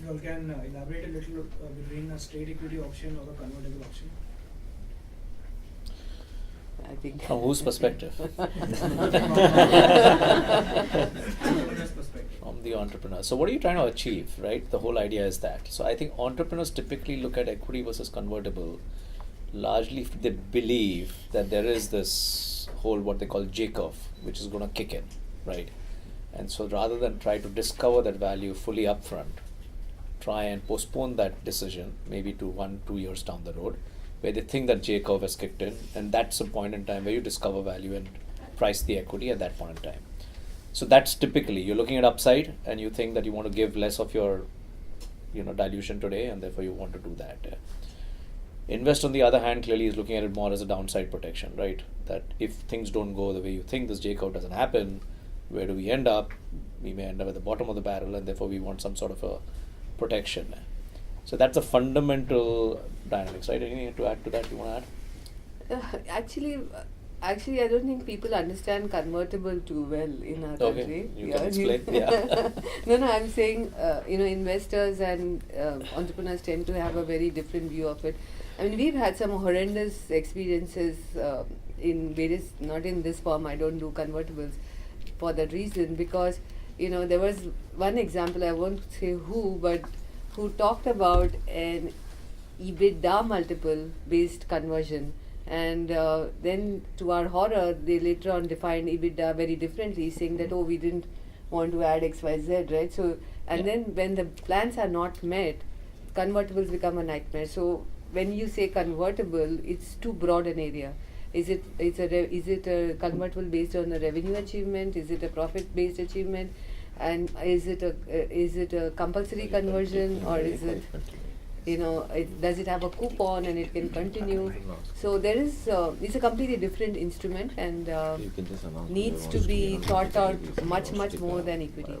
you all can elaborate a little between a straight equity option or a convertible option. I think. From whose perspective? From the entrepreneur. So what are you trying to achieve, right? The whole idea is that. So I think entrepreneurs typically look at equity versus convertible largely if they believe that there is this whole what they call J curve, which is going to kick in, right? And so rather than try to discover that value fully upfront, try and postpone that decision maybe to 1-2 years down the road, where they think that J curve has kicked in, and that's a point in time where you discover value and price the equity at that point in time. So that's typically, you're looking at upside and you think that you want to give less of your dilution today, and therefore you want to do that. Invest, on the other hand, clearly is looking at it more as a downside protection, right? That if things don't go the way you think, this J curve doesn't happen, where do we end up? We may end up at the bottom of the barrel, and therefore we want some sort of a protection. So that's a fundamental dynamics, right? Anything to add to that you want to add? Actually, I don't think people understand convertible too well in our country. You can explain. Yeah. No, I'm saying, investors and entrepreneurs tend to have a very different view of it. I mean, we've had some horrendous experiences in various, not in this form, I don't do convertibles for that reason, because, there was one example, I won't say who, but who talked about an EBITDA multiple based conversion. And then to our horror, they later on defined EBITDA very differently, saying that, we didn't want to add XYZ, right? So, and then when the plans are not met, convertibles become a nightmare. So when you say convertible, it's too broad an area. Is it a convertible based on a revenue achievement? Is it a profit based achievement? And is it a compulsory conversion, or is it, does it have a coupon and it can continue? So there is it's a completely different instrument, and needs to be thought out much more than equity.